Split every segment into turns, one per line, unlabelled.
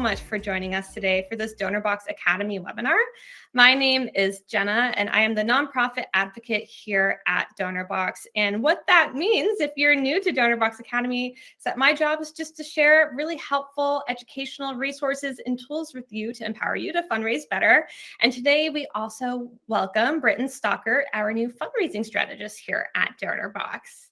much for joining us today for this Donorbox Academy webinar. My name is Jenna, and I am the nonprofit advocate here at Donorbox. And what that means, if you're new to Donorbox Academy, is that my job is just to share really helpful educational resources and tools with you to empower you to fundraise better. And today we also welcome Britton Stockert, our new fundraising strategist here at Donorbox.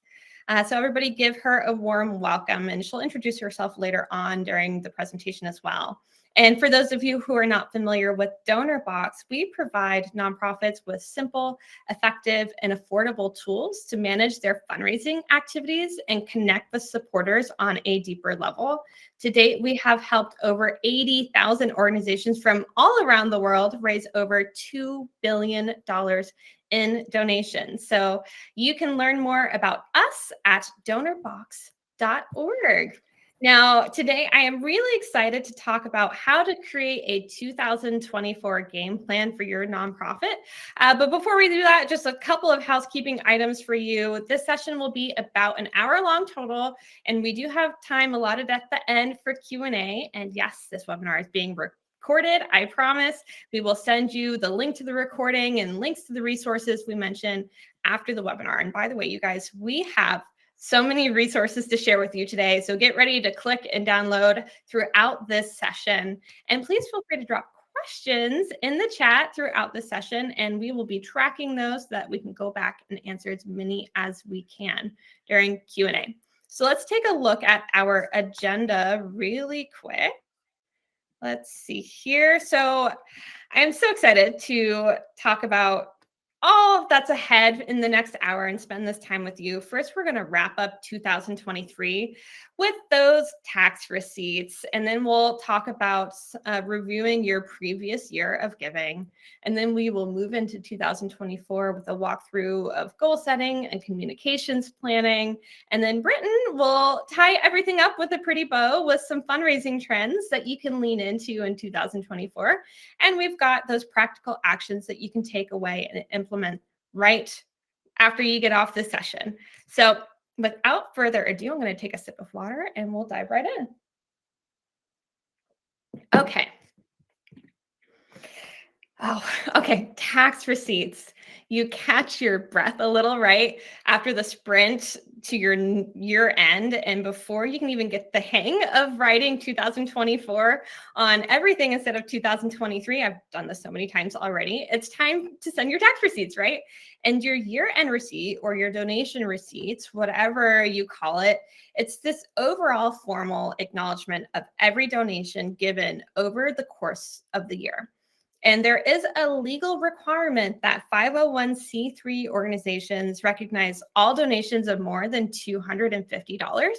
So everybody give her a warm welcome, and she'll introduce herself later on during the presentation as well. And for those of you who are not familiar with Donorbox, we provide nonprofits with simple, effective, and affordable tools to manage their fundraising activities and connect with supporters on a deeper level. To date, we have helped over 80,000 organizations from all around the world raise over $2 billion in donations. So you can learn more about us at donorbox.org. Now, today I am really excited to talk about how to create a 2024 game plan for your nonprofit. But before we do that, just a couple of housekeeping items for you. This session will be about an hour long total, and we do have time allotted at the end for Q&A. And yes, this webinar is being recorded. I promise we will send you the link to the recording and links to the resources we mentioned after the webinar. And by the way, you guys, we have so many resources to share with you today. So get ready to click and download throughout this session. And please feel free to drop questions in the chat throughout the session, and we will be tracking those so that we can go back and answer as many as we can during Q&A. So let's take a look at our agenda really quick. Let's see here. So I am so excited to talk about all that's ahead in the next hour and spend this time with you. First, we're going to wrap up 2023 with those tax receipts, and then we'll talk about reviewing your previous year of giving. And then we will move into 2024 with a walkthrough of goal setting and communications planning. And then Britton will tie everything up with a pretty bow with some fundraising trends that you can lean into in 2024. And we've got those practical actions that you can take away and implement right after you get off this session. So without further ado, I'm going to take a sip of water and we'll dive right in. Okay. Oh, okay. Tax receipts. You catch your breath a little, right? After the sprint to your year end, and before you can even get the hang of writing 2024 on everything instead of 2023, I've done this so many times already. It's time to send your tax receipts, right? And your year-end receipt or your donation receipts, whatever you call it, it's this overall formal acknowledgement of every donation given over the course of the year. And there is a legal requirement that 501c3 organizations recognize all donations of more than $250.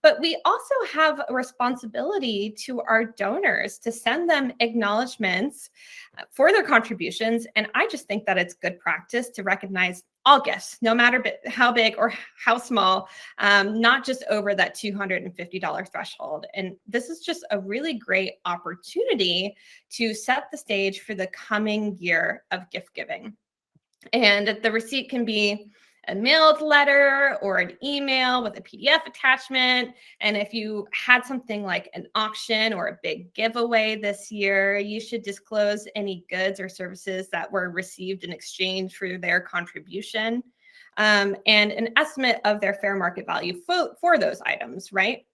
But we also have a responsibility to our donors to send them acknowledgments for their contributions. And I just think that it's good practice to recognize all gifts, no matter how big or how small, not just over that $250 threshold. And this is just a really great opportunity to set the stage for the coming year of gift giving. And the receipt can be a mailed letter or an email with a PDF attachment. And if you had something like an auction or a big giveaway this year, you should disclose any goods or services that were received in exchange for their contribution, and an estimate of their fair market value for those items, right?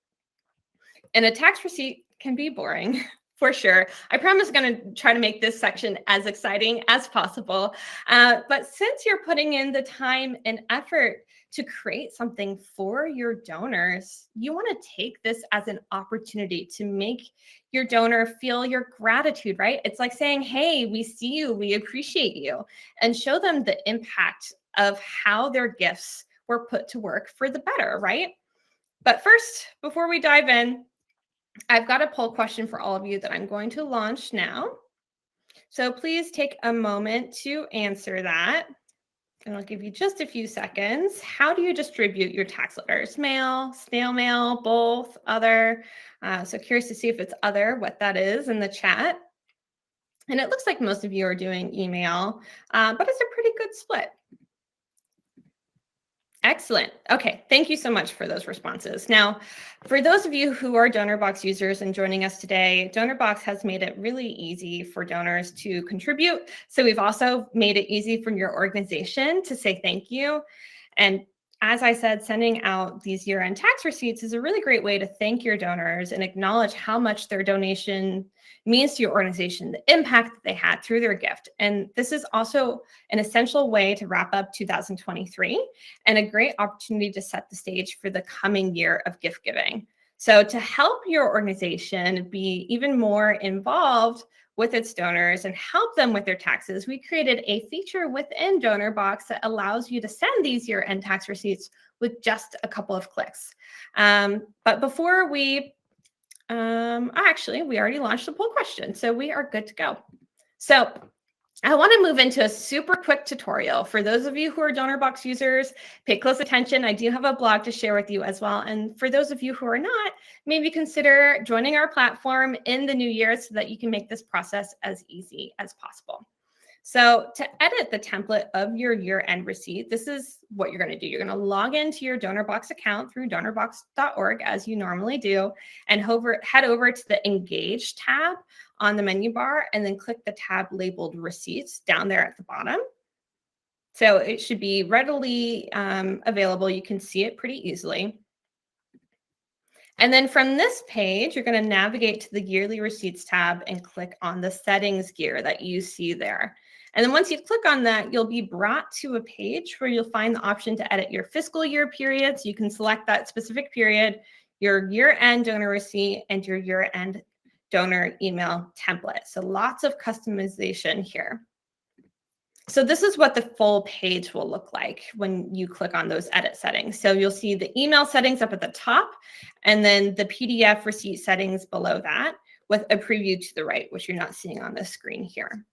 And a tax receipt can be boring. For sure. I promise I'm going to try to make this section as exciting as possible. But since you're putting in the time and effort to create something for your donors, you want to take this as an opportunity to make your donor feel your gratitude, right? It's like saying, hey, we see you, we appreciate you, and show them the impact of how their gifts were put to work for the better, right? But first, before we dive in, I've got a poll question for all of you that I'm going to launch now. So please take a moment to answer that. And I'll give you just a few seconds. How do you distribute your tax letters? Mail, snail mail, both, other? So curious to see if it's other, what that is in the chat. And it looks like most of you are doing email, but it's a pretty good split. Excellent. Okay, thank you so much for those responses. Now, for those of you who are Donorbox users and joining us today, Donorbox has made it really easy for donors to contribute. So we've also made it easy for your organization to say thank you. And as I said, sending out these year-end tax receipts is a really great way to thank your donors and acknowledge how much their donation means to your organization, the impact that they had through their gift. And this is also an essential way to wrap up 2023 and a great opportunity to set the stage for the coming year of gift giving. So to help your organization be even more involved with its donors and help them with their taxes, we created a feature within Donorbox that allows you to send these year-end tax receipts with just a couple of clicks. But before we, actually, we already launched the poll question, so we are good to go. So I want to move into a super quick tutorial. For those of you who are Donorbox users, pay close attention. I do have a blog to share with you as well. And for those of you who are not, maybe consider joining our platform in the new year so that you can make this process as easy as possible. So to edit the template of your year-end receipt, this is what you're going to do. You're going to log into your Donorbox account through donorbox.org as you normally do, and head over to the Engage tab on the menu bar, and then click the tab labeled Receipts down there at the bottom. So it should be readily available. You can see it pretty easily. And then from this page, you're going to navigate to the Yearly Receipts tab and click on the Settings gear that you see there. And then once you click on that, you'll be brought to a page where you'll find the option to edit your fiscal year period. So you can select that specific period, your year-end donor receipt, and your year-end donor email template. So lots of customization here. So this is what the full page will look like when you click on those edit settings. So you'll see the email settings up at the top, and then the PDF receipt settings below that with a preview to the right, which you're not seeing on the screen here.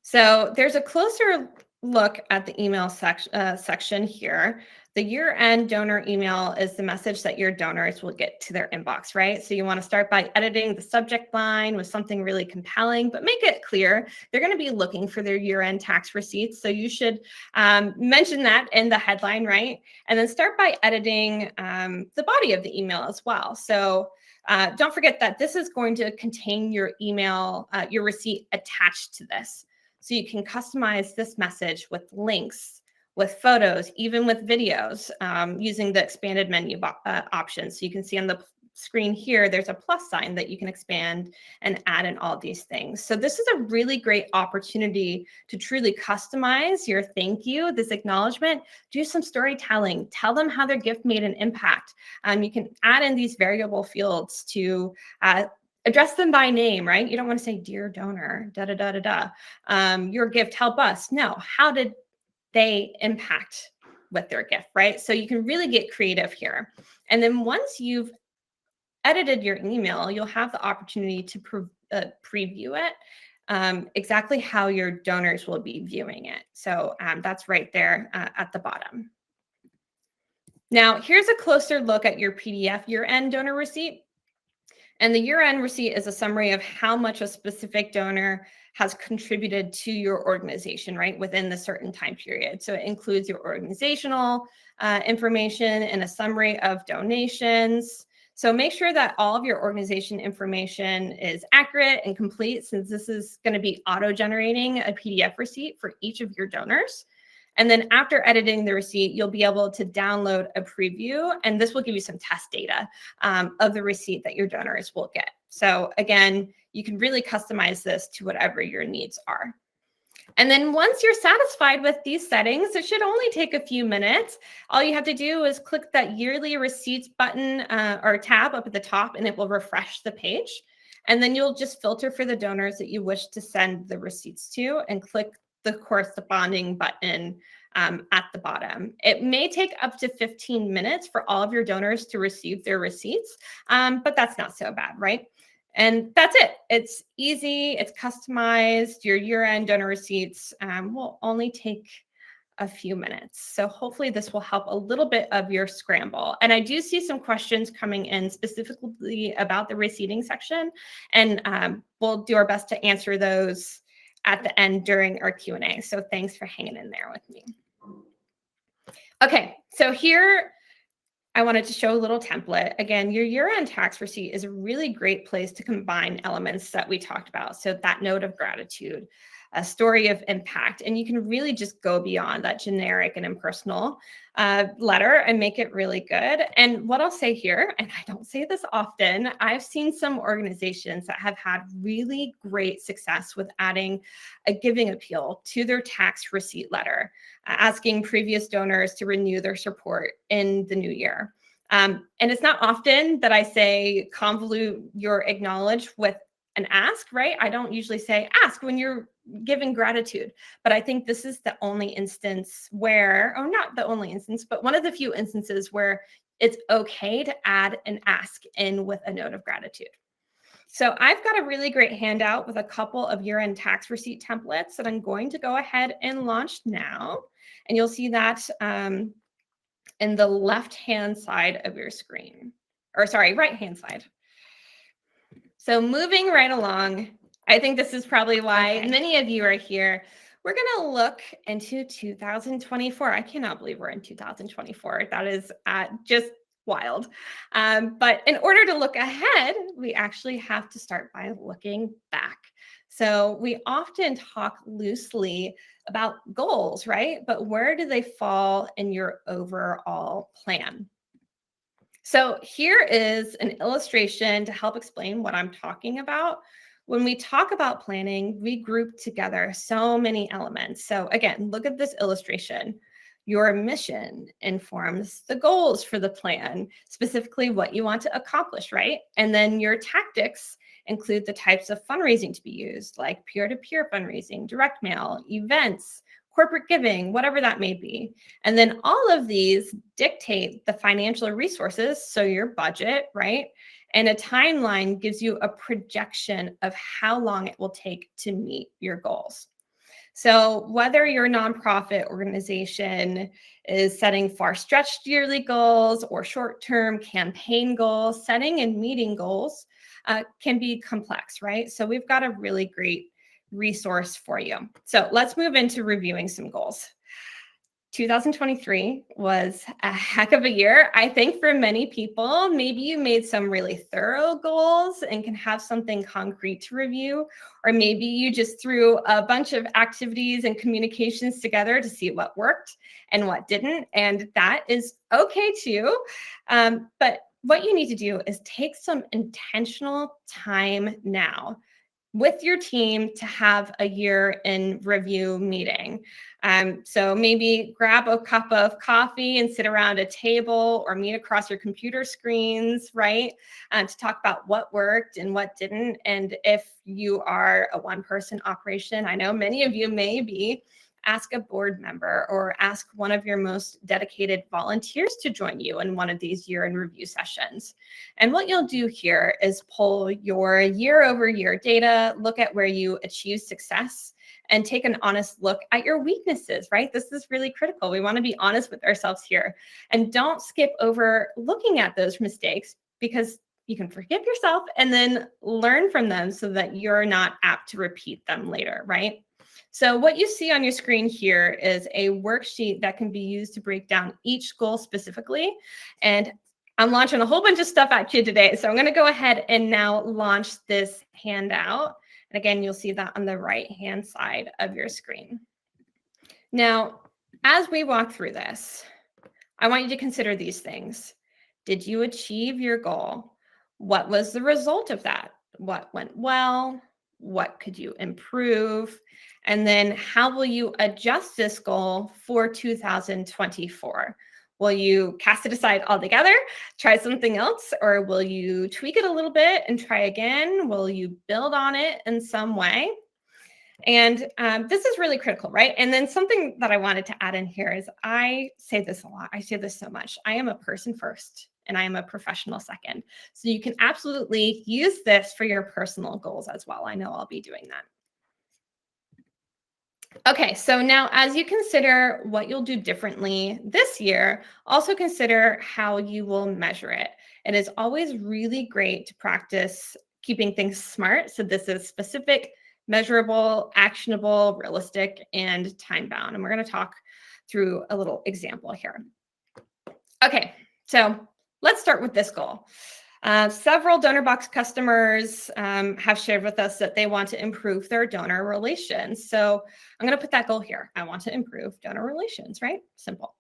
So there's a closer look at the email section here. The year-end donor email is the message that your donors will get to their inbox, right? So you want to start by editing the subject line with something really compelling, but make it clear they're going to be looking for their year-end tax receipts. So you should mention that in the headline, right? And then start by editing the body of the email as well. So don't forget that this is going to contain your email, your receipt attached to this. So you can customize this message with links, with photos, even with videos, using the expanded menu options. So you can see on the screen here, there's a plus sign that you can expand and add in all these things. So this is a really great opportunity to truly customize your thank you, this acknowledgement, do some storytelling, tell them how their gift made an impact. You can add in these variable fields to address them by name, right? You don't want to say, dear donor, da da da da da. Your gift help us. No, how did they impact with their gift, right? So you can really get creative here. And then once you've edited your email, you'll have the opportunity to preview it, exactly how your donors will be viewing it. So that's right there at the bottom. Now, here's a closer look at your PDF year-end donor receipt. And the year-end receipt is a summary of how much a specific donor has contributed to your organization, right, within the certain time period. So it includes your organizational information and a summary of donations. So make sure that all of your organization information is accurate and complete, since this is going to be auto-generating a PDF receipt for each of your donors. And then after editing the receipt, you'll be able to download a preview, and this will give you some test data of the receipt that your donors will get. So again, you can really customize this to whatever your needs are. And then once you're satisfied with these settings, it should only take a few minutes. All you have to do is click that yearly receipts button or tab up at the top, and it will refresh the page. And then you'll just filter for the donors that you wish to send the receipts to and click the corresponding button at the bottom. It may take up to 15 minutes for all of your donors to receive their receipts, but that's not so bad, right? And that's it. It's easy. It's customized. Your year-end donor receipts will only take a few minutes. So hopefully this will help a little bit of your scramble. And I do see some questions coming in specifically about the receipting section, and we'll do our best to answer those at the end during our Q&A. So thanks for hanging in there with me. Okay, so here I wanted to show a little template. Again, your year-end tax receipt is a really great place to combine elements that we talked about. So that note of gratitude, a story of impact, and you can really just go beyond that generic and impersonal letter and make it really good. And what I'll say here, and I don't say this often, I've seen some organizations that have had really great success with adding a giving appeal to their tax receipt letter, asking previous donors to renew their support in the new year. And it's not often that I say convolute your acknowledge with an ask, right? I don't usually say ask when you're giving gratitude, but I think this is the only instance where, or not the only instance, but one of the few instances where it's okay to add an ask in with a note of gratitude. So I've got a really great handout with a couple of year-end tax receipt templates that I'm going to go ahead and launch now. And you'll see that in the left-hand side of your screen, or sorry, right-hand side. So moving right along, I think this is probably why many of you are here. We're going to look into 2024. I cannot believe we're in 2024. That is just wild. But in order to look ahead, we actually have to start by looking back. So we often talk loosely about goals, right? But where do they fall in your overall plan? So here is an illustration to help explain what I'm talking about. When we talk about planning, we group together so many elements. So again, look at this illustration. Your mission informs the goals for the plan, specifically what you want to accomplish, right? And then your tactics include the types of fundraising to be used, like peer-to-peer fundraising, direct mail, events, corporate giving, whatever that may be. And then all of these dictate the financial resources, so your budget, right? And a timeline gives you a projection of how long it will take to meet your goals. So whether your nonprofit organization is setting far-stretched yearly goals or short-term campaign goals, setting and meeting goals can be complex, right? So we've got a really great resource for you. So let's move into reviewing some goals. 2023 was a heck of a year. I think for many people, maybe you made some really thorough goals and can have something concrete to review, or maybe you just threw a bunch of activities and communications together to see what worked and what didn't, and that is okay too. But what you need to do is take some intentional time now with your team to have a year in review meeting. So maybe grab a cup of coffee and sit around a table or meet across your computer screens, right? To talk about what worked and what didn't. And if you are a one-person operation, I know many of you may be, ask a board member or ask one of your most dedicated volunteers to join you in one of these year in review sessions. And what you'll do here is pull your year over year data, look at where you achieve success, and take an honest look at your weaknesses, right? This is really critical. We want to be honest with ourselves here. And don't skip over looking at those mistakes, because you can forgive yourself and then learn from them so that you're not apt to repeat them later, right? So what you see on your screen here is a worksheet that can be used to break down each goal specifically. And I'm launching a whole bunch of stuff at you today. So I'm going to go ahead and now launch this handout. And again, you'll see that on the right-hand side of your screen. Now, as we walk through this, I want you to consider these things. Did you achieve your goal? What was the result of that? What went well? What could you improve? And then how will you adjust this goal for 2024? Will you cast it aside altogether, try something else, or will you tweak it a little bit and try again? Will you build on it in some way? And this is really critical, right? And then something that I wanted to add in here is, I say this a lot. I say this so much. I am a person first and I am a professional second. So you can absolutely use this for your personal goals as well. I know I'll be doing that. Okay, so now as you consider what you'll do differently this year, also consider how you will measure it. It is always really great to practice keeping things smart. So this is specific, measurable, actionable, realistic, and time-bound. And we're going to talk through a little example here. Okay, so let's start with this goal. Several Donorbox customers have shared with us that they want to improve their donor relations. So I'm going to put that goal here. I want to improve donor relations, right? Simple.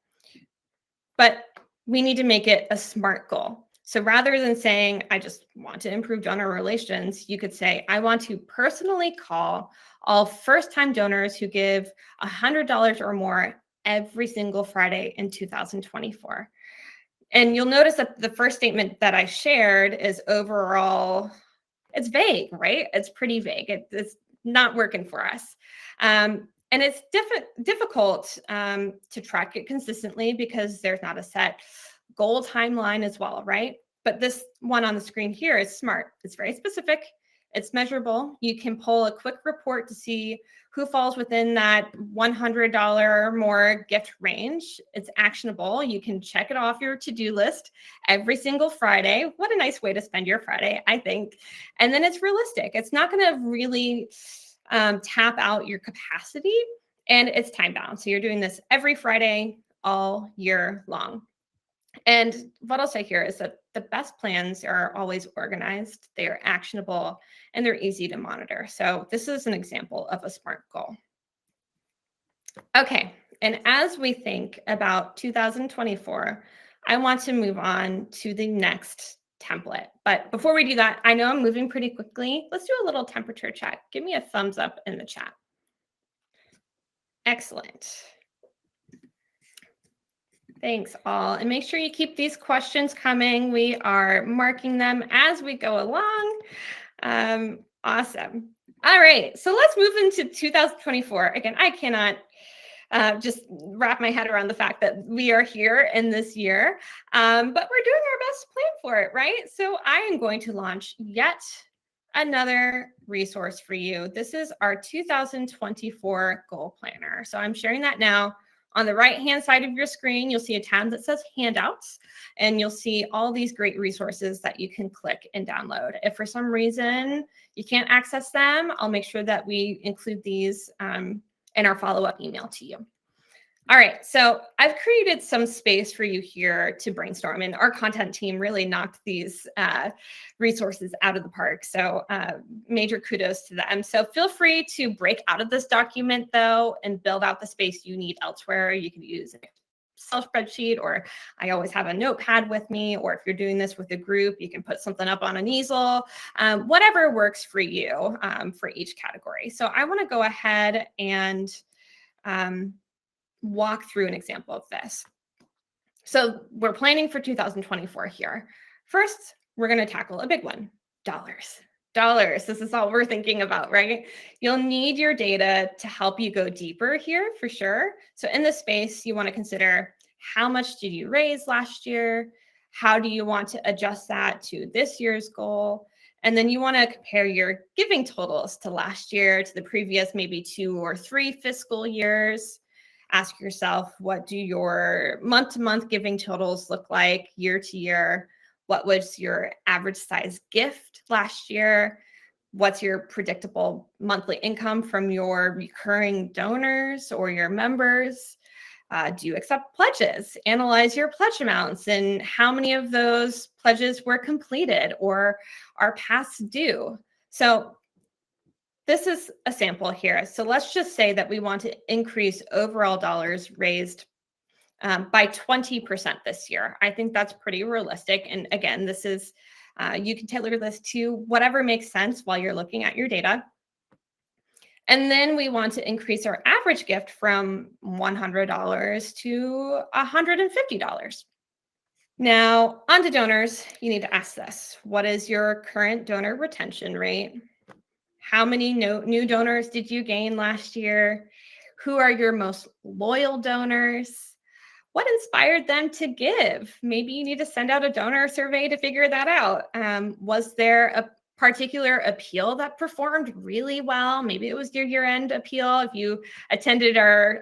But we need to make it a SMART goal. So rather than saying, I just want to improve donor relations, you could say, I want to personally call all first-time donors who give $100 or more every single Friday in 2024. And you'll notice that the first statement that I shared is overall, it's vague, right? It's pretty vague. It's not working for us. And it's difficult to track it consistently because there's not a set goal timeline as well, right? But this one on the screen here is SMART. It's very specific. It's measurable. You can pull a quick report to see who falls within that $100 more gift range. It's actionable. You can check it off your to-do list every single Friday. What a nice way to spend your Friday, I think. And then it's realistic. It's not going to really tap out your capacity, and it's time bound. So you're doing this every Friday all year long. And what I'll say here is that the best plans are always organized, they are actionable, and they're easy to monitor. So this is an example of a SMART goal. Okay, and as we think about 2024, I want to move on to the next template. But before we do that, I know I'm moving pretty quickly. Let's do a little temperature check. Give me a thumbs up in the chat. Excellent. Thanks all. And make sure you keep these questions coming. We are marking them as we go along. Awesome. All right, so let's move into 2024. Again, I cannot just wrap my head around the fact that we are here in this year, but we're doing our best to plan for it, right? So I am going to launch yet another resource for you. This is our 2024 goal planner. So I'm sharing that now. On the right-hand side of your screen, you'll see a tab that says handouts, and you'll see all these great resources that you can click and download. If for some reason you can't access them, I'll make sure that we include these in our follow-up email to you. All right, so I've created some space for you here to brainstorm, and our content team really knocked these resources out of the park. So major kudos to them. So feel free to break out of this document though and build out the space you need elsewhere. You can use an Excel spreadsheet, or I always have a notepad with me, or if you're doing this with a group, you can put something up on an easel, whatever works for you for each category. So I want to go ahead and walk through an example of this. So we're planning for 2024 here. First, we're going to tackle a big one, dollars. Dollars, this is all we're thinking about, right? You'll need your data to help you go deeper here for sure. So in this space, you want to consider how much did you raise last year? How do you want to adjust that to this year's goal? And then you want to compare your giving totals to last year, to the previous maybe 2 or 3 fiscal years. Ask yourself, what do your month-to-month giving totals look like year to year? What was your average size gift last year? What's your predictable monthly income from your recurring donors or your members? Do you accept pledges? Analyze your pledge amounts and how many of those pledges were completed or are past due. So this is a sample here. So let's just say that we want to increase overall dollars raised by 20% this year. I think that's pretty realistic. And again, this is, you can tailor this to whatever makes sense while you're looking at your data. And then we want to increase our average gift from $100 to $150. Now, on to donors, you need to ask this. What is your current donor retention rate? How many new donors did you gain last year? Who are your most loyal donors? What inspired them to give? Maybe you need to send out a donor survey to figure that out. Was there a particular appeal that performed really well? Maybe it was your year-end appeal if you attended our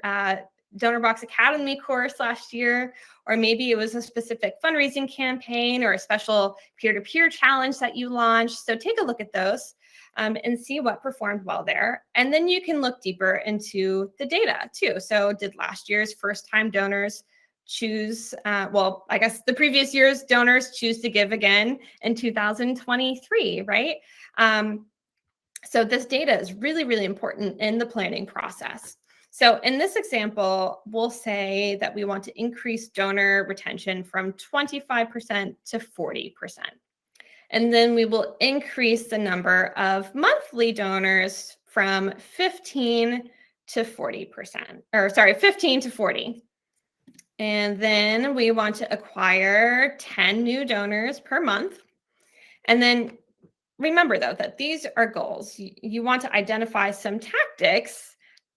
Donorbox Academy course last year, or maybe it was a specific fundraising campaign or a special peer-to-peer challenge that you launched. So take a look at those. and see what performed well there. And then you can look deeper into the data too. So did last year's first-time donors choose, well, I guess the previous year's donors choose to give again in 2023, right? So this data is really, really important in the planning process. So in this example, we'll say that we want to increase donor retention from 25% to 40%. And then we will increase the number of monthly donors from 15 to 40%, or sorry, 15 to 40. And then we want to acquire 10 new donors per month. And then remember, though, that these are goals. You want to identify some tactics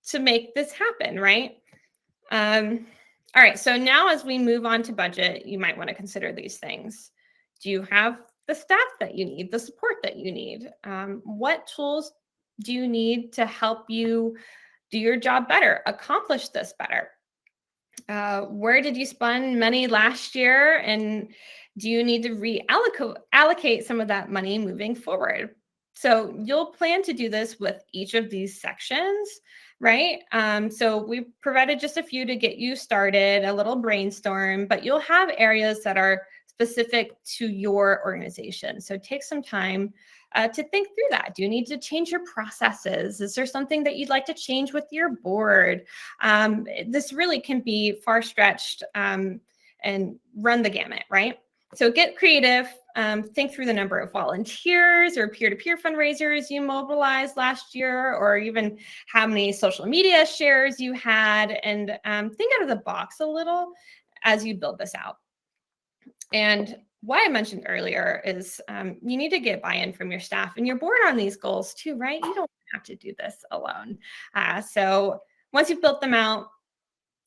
to make this happen, right? All right, so now as we move on to budget, you might want to consider these things. Do you have the staff that you need, the support that you need? What tools do you need to help you do your job better, accomplish this better? Where did you spend money last year, and do you need to reallocate some of that money moving forward? So you'll plan to do this with each of these sections, right? So we provided just a few to get you started, a little brainstorm, but you'll have areas that are specific to your organization. So take some time to think through that. Do you need to change your processes? Is there something that you'd like to change with your board? This really can be far stretched and run the gamut, right? So get creative, think through the number of volunteers or peer-to-peer fundraisers you mobilized last year, or even how many social media shares you had, and think out of the box a little as you build this out. And what I mentioned earlier is you need to get buy-in from your staff and your board on these goals too, right? You don't have to do this alone. So once you've built them out,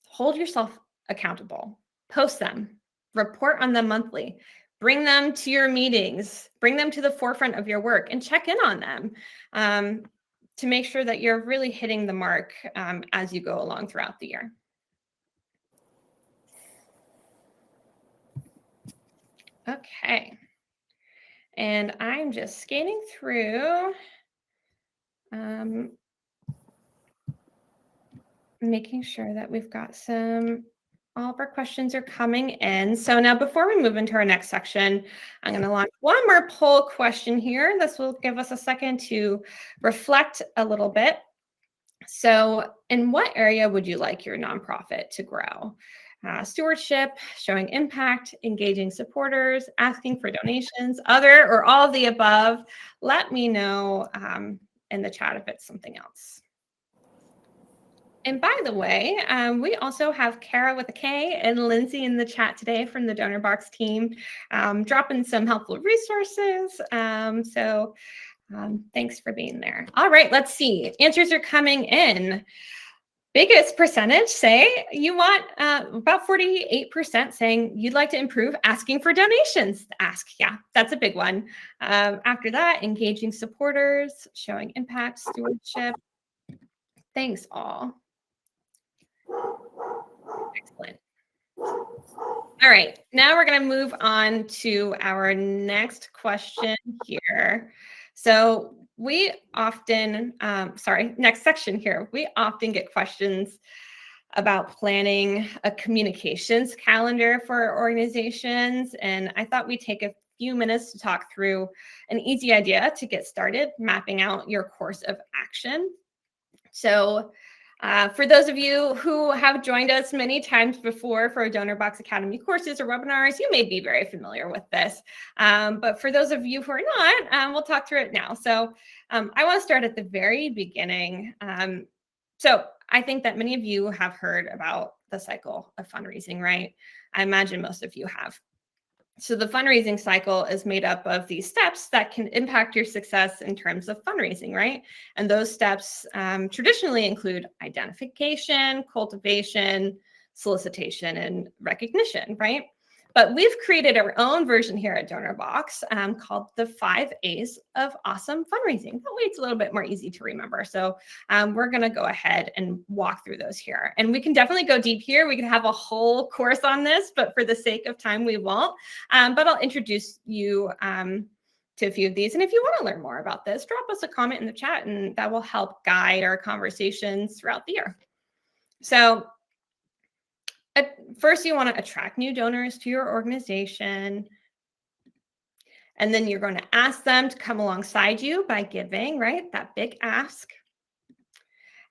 hold yourself accountable, post them, report on them monthly, bring them to your meetings, bring them to the forefront of your work, and check in on them to make sure that you're really hitting the mark as you go along throughout the year. Okay. And I'm just scanning through, making sure that we've got all of our questions are coming in. So now before we move into our next section, I'm going to launch one more poll question here. This will give us a second to reflect a little bit. So in what area would you like your nonprofit to grow? Stewardship, showing impact, engaging supporters, asking for donations, other, or all of the above? Let me know in the chat if it's something else. And by the way, we also have Kara with a K and Lindsay in the chat today from the Donorbox team, dropping some helpful resources. Thanks for being there. All right, let's see. Answers are coming in. Biggest percentage say you want about 48% saying you'd like to improve asking for donations. Yeah, that's a big one. After that, engaging supporters, showing impact, stewardship. Thanks all. Excellent. All right, now we're going to move on to our next question here. So we often, next section here, we often get questions about planning a communications calendar for organizations. And I thought we'd take a few minutes to talk through an easy idea to get started mapping out your course of action. So for those of you who have joined us many times before for Donorbox Academy courses or webinars, you may be very familiar with this. But for those of you who are not, we'll talk through it now. So I want to start at the very beginning. So I think that many of you have heard about the cycle of fundraising, right? I imagine most of you have. So the fundraising cycle is made up of these steps that can impact your success in terms of fundraising, right? And those steps traditionally include identification, cultivation, solicitation, and recognition, right? But we've created our own version here at Donorbox called the 5 A's of Awesome Fundraising. That way it's a little bit more easy to remember. So we're going to go ahead and walk through those here. And we can definitely go deep here. We can have a whole course on this, but for the sake of time, we won't. But I'll introduce you to a few of these. And if you want to learn more about this, drop us a comment in the chat, and that will help guide our conversations throughout the year. So at first, you want to attract new donors to your organization. And then you're going to ask them to come alongside you by giving, right? That big ask.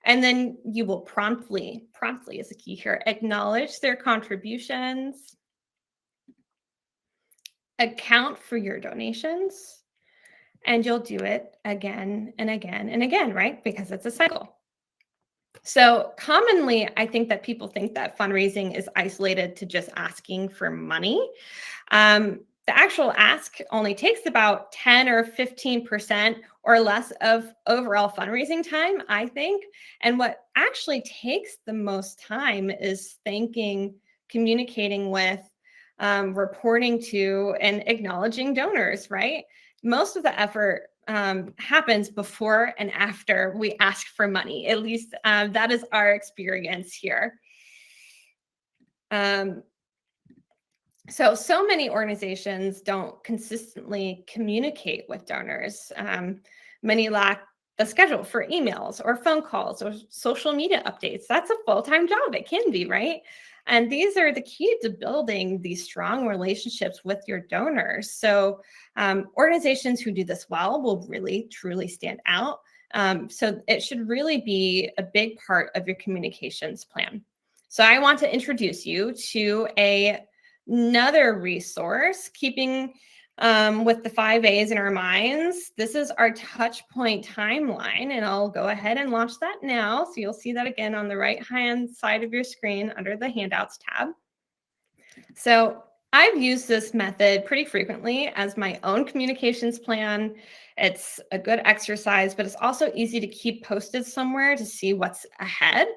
And then you will promptly is the key here, acknowledge their contributions, account for your donations, and you'll do it again and again and again, right? Because it's a cycle. So commonly, I think that people think that fundraising is isolated to just asking for money. The actual ask only takes about 10 or 15% or less of overall fundraising time, I think. And what actually takes the most time is thanking, communicating with, reporting to, and acknowledging donors, right? Most of the effort happens before and after we ask for money. At least that is our experience here. So many organizations don't consistently communicate with donors. Many lack the schedule for emails or phone calls or social media updates. That's a full-time job. It can be, right? And these are the key to building these strong relationships with your donors. So organizations who do this well will really, truly stand out. So it should really be a big part of your communications plan. So I want to introduce you to another resource, keeping with the 5 A's in our minds. This is our touch point timeline, and I'll go ahead and launch that now. So you'll see that again on the right-hand side of your screen under the handouts tab. So I've used this method pretty frequently as my own communications plan. It's a good exercise, but it's also easy to keep posted somewhere to see what's ahead.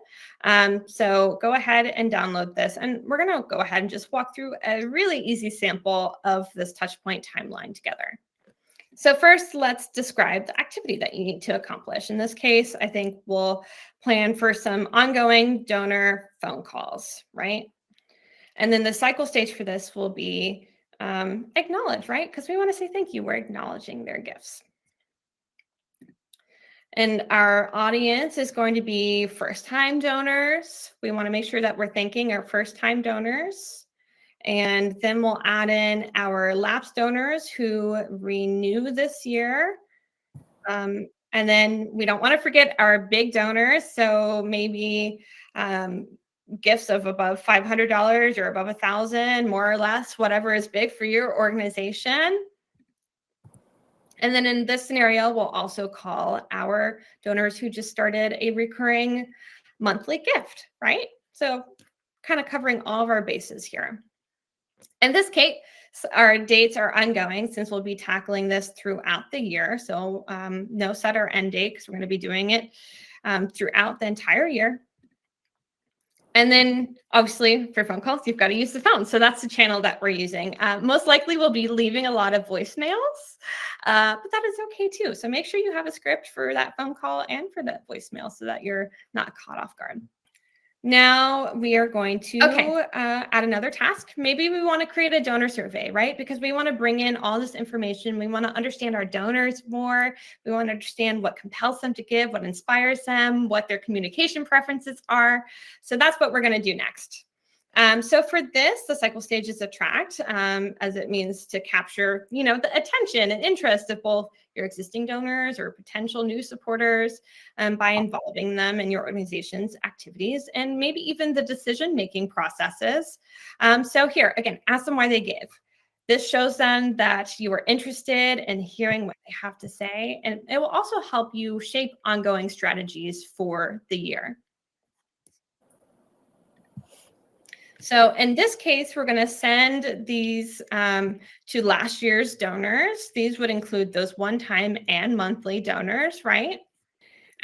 So go ahead and download this, and we're going to go ahead and just walk through a really easy sample of this touchpoint timeline together. So first, let's describe the activity that you need to accomplish. In this case, I think we'll plan for some ongoing donor phone calls, right? And then the cycle stage for this will be acknowledge, right? Because we want to say thank you. We're acknowledging their gifts. And our audience is going to be first-time donors. We want to make sure that we're thanking our first-time donors. And then we'll add in our lapsed donors who renew this year. And then we don't want to forget our big donors. So maybe gifts of above $500 or above $1,000, more or less, whatever is big for your organization. And then in this scenario, we'll also call our donors who just started a recurring monthly gift, right? So kind of covering all of our bases here. In this case, our dates are ongoing since we'll be tackling this throughout the year. So no set or end date because we're going to be doing it throughout the entire year. And then obviously for phone calls, you've got to use the phone. So that's the channel that we're using. Most likely we'll be leaving a lot of voicemails, but that is okay too. So make sure you have a script for that phone call and for that voicemail so that you're not caught off guard. Now we are going to add another task. Maybe we want to create a donor survey, right? Because we want to bring in all this information. We want to understand our donors more. We want to understand what compels them to give, what inspires them, what their communication preferences are. So that's what we're going to do next. So for this, the cycle stage is attract, as it means to capture, the attention and interest of both your existing donors or potential new supporters by involving them in your organization's activities and maybe even the decision-making processes. So here, again, ask them why they give. This shows them that you are interested in hearing what they have to say, and it will also help you shape ongoing strategies for the year. So in this case, we're going to send these to last year's donors. These would include those one-time and monthly donors, right?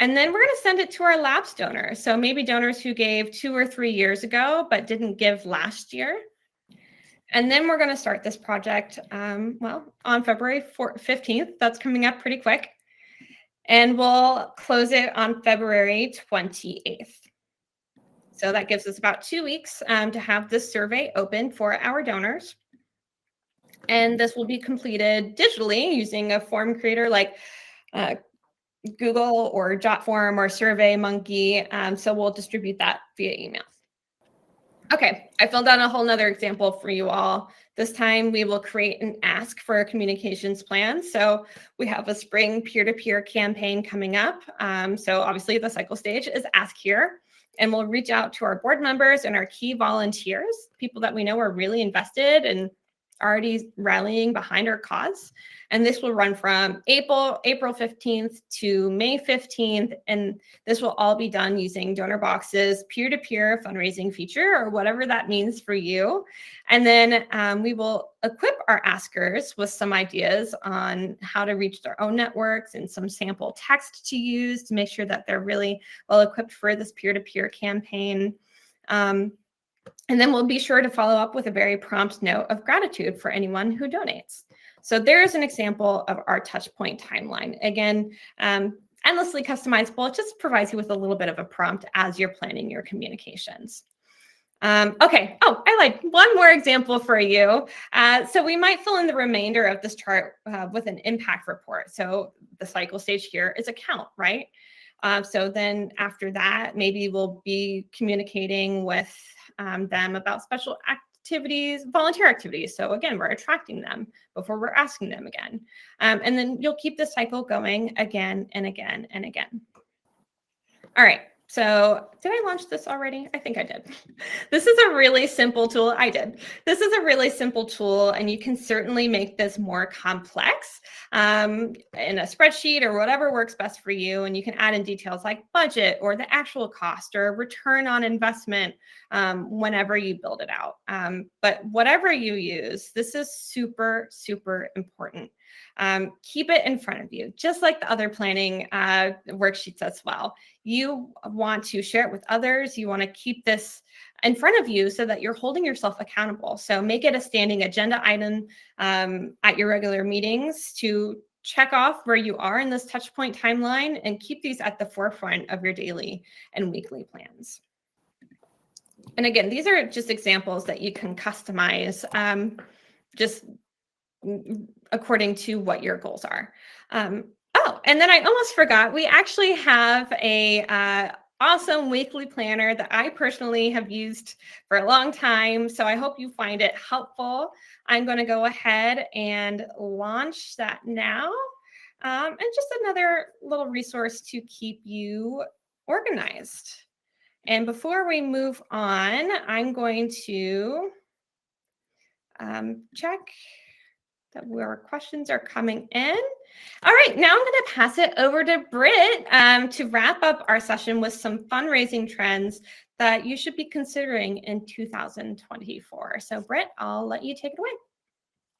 And then we're going to send it to our lapsed donors. So maybe donors who gave 2 or 3 years ago, but didn't give last year. And then we're going to start this project, on February 15th. That's coming up pretty quick. And we'll close it on February 28th. So that gives us about 2 weeks to have this survey open for our donors. And this will be completed digitally using a form creator like Google or JotForm or SurveyMonkey. So we'll distribute that via email. Okay, I filled out a whole nother example for you all. This time we will create an ask for a communications plan. So we have a spring peer-to-peer campaign coming up. So obviously the cycle stage is ask here. And we'll reach out to our board members and our key volunteers, people that we know are really invested and already rallying behind our cause. And this will run from April 15th to May 15th. And this will all be done using Donorbox's peer-to-peer fundraising feature, or whatever that means for you. And then we will equip our askers with some ideas on how to reach their own networks and some sample text to use to make sure that they're really well equipped for this peer-to-peer campaign. And then we'll be sure to follow up with a very prompt note of gratitude for anyone who donates. So there's an example of our touchpoint timeline. Again, endlessly customizable. It just provides you with a little bit of a prompt as you're planning your communications. Okay. Oh, I like one more example for you. So we might fill in the remainder of this chart with an impact report. So the cycle stage here is account, right? So then after that, maybe we'll be communicating with them about special activities, volunteer activities. So again, we're attracting them before we're asking them again. And then you'll keep the cycle going again and again and again. All right. So did I launch this already? I think I did. This is a really simple tool. I did. This is a really simple tool, and you can certainly make this more complex in a spreadsheet or whatever works best for you. And you can add in details like budget or the actual cost or return on investment whenever you build it out. But whatever you use, this is super, super important. Keep it in front of you, just like the other planning worksheets as well. You want to share it with others. You want to keep this in front of you so that you're holding yourself accountable. So make it a standing agenda item at your regular meetings to check off where you are in this touchpoint timeline and keep these at the forefront of your daily and weekly plans. And again, these are just examples that you can customize just according to what your goals are. Oh, and then I almost forgot, we actually have a awesome weekly planner that I personally have used for a long time. So I hope you find it helpful. I'm going to go ahead and launch that now. And just another little resource to keep you organized. And before we move on, I'm going to check that where questions are coming in. All right, now I'm going to pass it over to Britt to wrap up our session with some fundraising trends that you should be considering in 2024. So Britt, I'll let you take it away.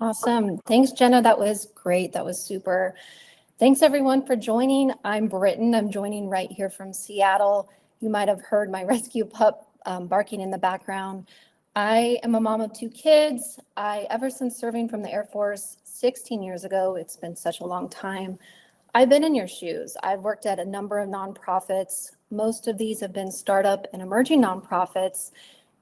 Awesome. Thanks, Jenna. That was great. That was super. Thanks, everyone, for joining. I'm Britton. I'm joining right here from Seattle. You might have heard my rescue pup barking in the background. I am a mom of 2 kids. Ever since serving from the Air Force 16 years ago, it's been such a long time, I've been in your shoes. I've worked at a number of nonprofits. Most of these have been startup and emerging nonprofits,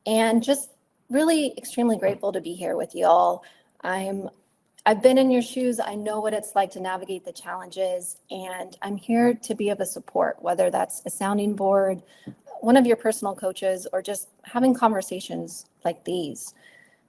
and just really extremely grateful to be here with you all. I've been in your shoes. I know what it's like to navigate the challenges, and I'm here to be of a support, whether that's a sounding board, one of your personal coaches, or just having conversations like these.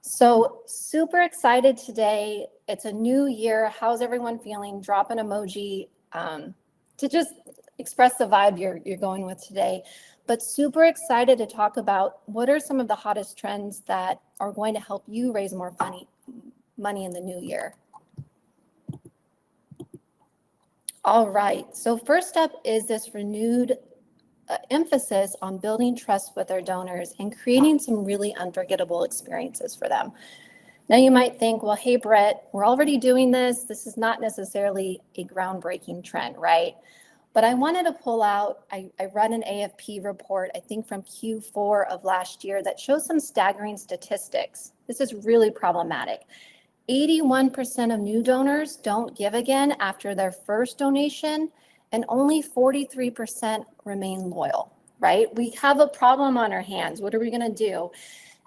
So super excited today. It's a new year. How's everyone feeling? Drop an emoji to just express the vibe you're going with today. But super excited to talk about what are some of the hottest trends that are going to help you raise more money in the new year. All right, so first up is this renewed emphasis on building trust with our donors and creating some really unforgettable experiences for them. Now you might think, well, hey, Brett, we're already doing this. This is not necessarily a groundbreaking trend, right? But I wanted to pull out, I read an AFP report, I think from Q4 of last year, that shows some staggering statistics. This is really problematic. 81% of new donors don't give again after their first donation, and only 43% remain loyal, right? We have a problem on our hands. What are we going to do?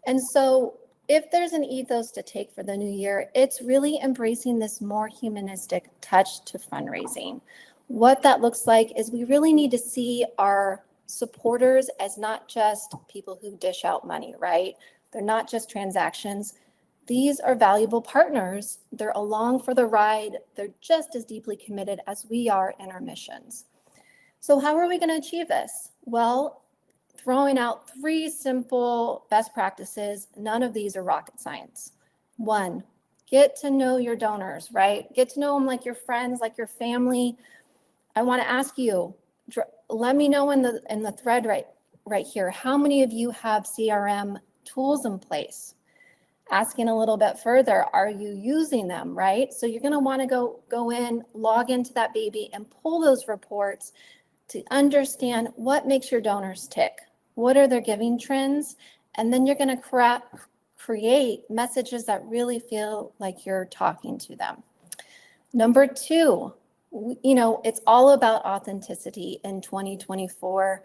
And so if there's an ethos to take for the new year, it's really embracing this more humanistic touch to fundraising. What that looks like is we really need to see our supporters as not just people who dish out money, right? They're not just transactions. These are valuable partners. They're along for the ride. They're just as deeply committed as we are in our missions. So how are we going to achieve this? Well, throwing out 3 simple best practices. None of these are rocket science. 1, get to know your donors, right? Get to know them like your friends, like your family. I want to ask you, let me know in the thread right here, how many of you have CRM tools in place? Asking a little bit further, are you using them, right? So you're going to want to go in, log into that baby and pull those reports to understand what makes your donors tick. What are their giving trends? And then you're going to create messages that really feel like you're talking to them. Number 2, it's all about authenticity in 2024.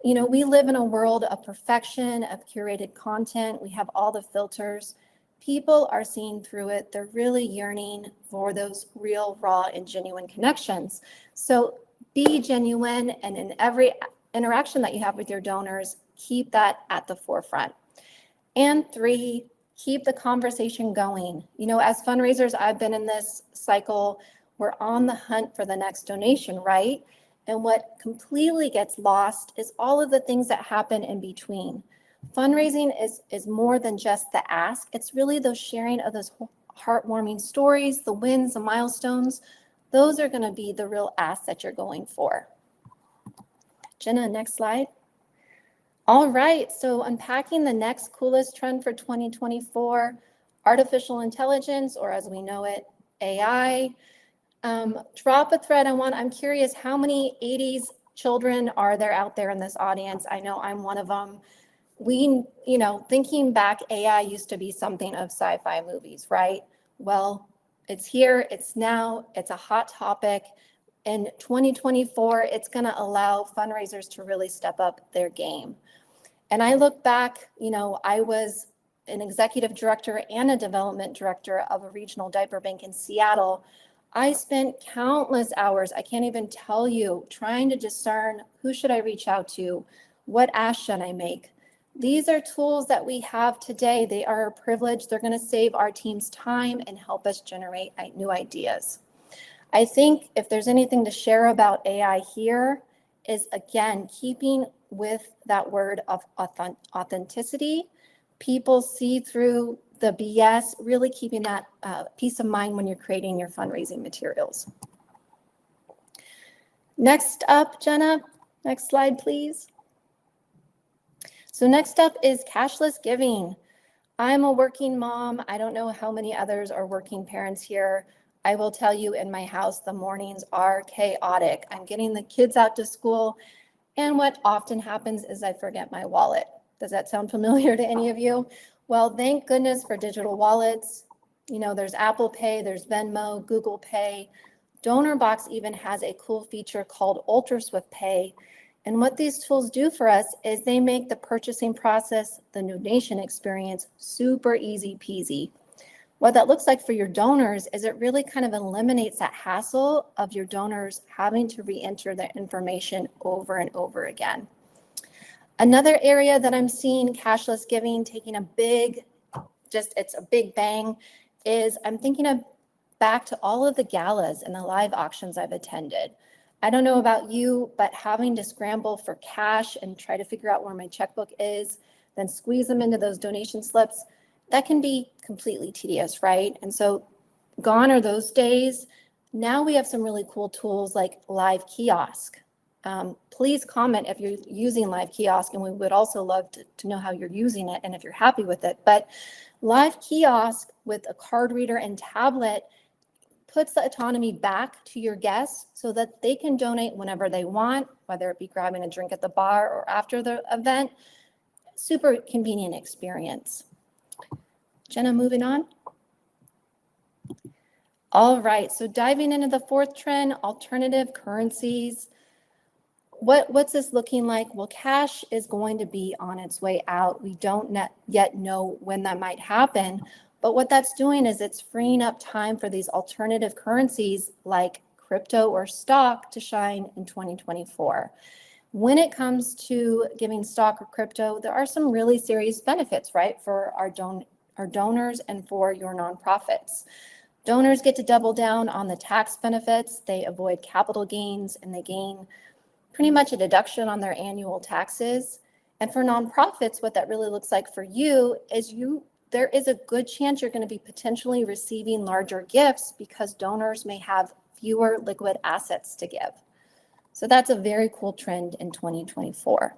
We live in a world of perfection, of curated content. We have all the filters. People are seeing through it. They're really yearning for those real, raw, and genuine connections. So be genuine, and in every interaction that you have with your donors, keep that at the forefront. And 3, keep the conversation going. As fundraisers, I've been in this cycle. We're on the hunt for the next donation, right? And what completely gets lost is all of the things that happen in between. Fundraising is more than just the ask. It's really those sharing of those heartwarming stories, the wins, the milestones. Those are going to be the real ask that you're going for. Jenna, next slide. All right, so unpacking the next coolest trend for 2024, artificial intelligence, or as we know it, AI. Drop a thread. I'm curious, how many 80s children are there out there in this audience? I know I'm one of them. Thinking back, AI used to be something of sci-fi movies, right? Well, it's here, it's now, it's a hot topic. In 2024, it's going to allow fundraisers to really step up their game. And I look back, I was an executive director and a development director of a regional diaper bank in Seattle. I spent countless hours, I can't even tell you, trying to discern who should I reach out to, what ask should I make. These are tools that we have today. They are a privilege. They're going to save our team's time and help us generate new ideas. I think if there's anything to share about AI here is, again, keeping with that word of authenticity. People see through the BS, really keeping that peace of mind when you're creating your fundraising materials. Next up, Jenna, next slide, please. So next up is cashless giving. I'm a working mom. I don't know how many others are working parents here. I will tell you, in my house, the mornings are chaotic. I'm getting the kids out to school, and what often happens is I forget my wallet. Does that sound familiar to any of you? Well, thank goodness for digital wallets. There's Apple Pay, there's Venmo, Google Pay. Donorbox even has a cool feature called Ultra Swift Pay. And what these tools do for us is they make the purchasing process, the donation experience, super easy peasy. What that looks like for your donors is it really kind of eliminates that hassle of your donors having to re-enter their information over and over again. Another area that I'm seeing cashless giving taking it's a big bang, is I'm thinking of back to all of the galas and the live auctions I've attended. I don't know about you, but having to scramble for cash and try to figure out where my checkbook is, then squeeze them into those donation slips, that can be completely tedious, right? And so gone are those days. Now we have some really cool tools like live kiosk. Please comment if you're using live kiosk, and we would also love to know how you're using it and if you're happy with it. But live kiosk with a card reader and tablet puts the autonomy back to your guests so that they can donate whenever they want, whether it be grabbing a drink at the bar or after the event. Super convenient experience. Jenna, moving on. All right, so diving into the 4th trend, alternative currencies. What's this looking like? Well, cash is going to be on its way out. We don't yet know when that might happen, but what that's doing is it's freeing up time for these alternative currencies like crypto or stock to shine in 2024. When it comes to giving stock or crypto, there are some really serious benefits, right, for our donors and for your nonprofits. Donors get to double down on the tax benefits. They avoid capital gains and they gain pretty much a deduction on their annual taxes. And for nonprofits, what that really looks like for you is there is a good chance you're going to be potentially receiving larger gifts because donors may have fewer liquid assets to give. So that's a very cool trend in 2024.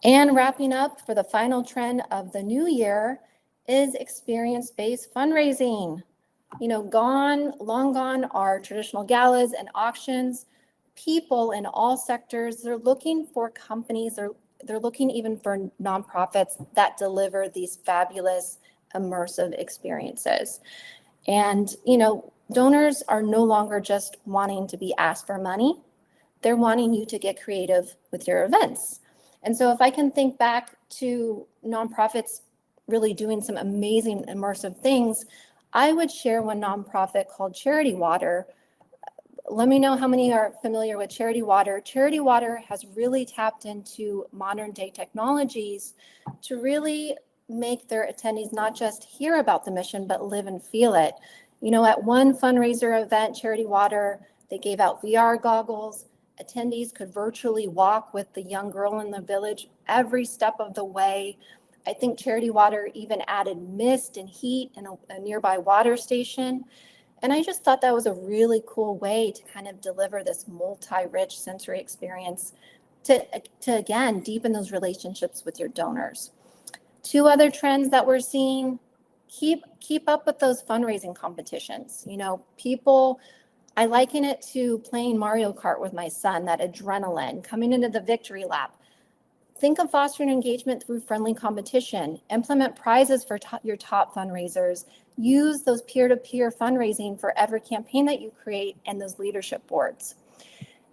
And wrapping up for the final trend of the new year is experience-based fundraising. You know, long gone are traditional galas and auctions. People in all sectors, they're looking for companies, they're looking even for nonprofits that deliver these fabulous immersive experiences. And, you know, donors are no longer just wanting to be asked for money, they're wanting you to get creative with your events. And so if I can think back to nonprofits really doing some amazing immersive things, I would share one nonprofit called Charity Water. Let me know how many are familiar with Charity Water. Charity Water has really tapped into modern day technologies to really make their attendees not just hear about the mission, but live and feel it. You know, at one fundraiser event, Charity Water, they gave out VR goggles. Attendees could virtually walk with the young girl in the village every step of the way. I think Charity Water even added mist and heat in a nearby water station. And I just thought that was a really cool way to kind of deliver this multi-rich sensory experience to again, deepen those relationships with your donors. Two other trends that we're seeing, keep up with those fundraising competitions. You know, people, I liken it to playing Mario Kart with my son, that adrenaline, coming into the victory lap. Think of fostering engagement through friendly competition. Implement prizes for your top fundraisers. Use those peer-to-peer fundraising for every campaign that you create and those leadership boards.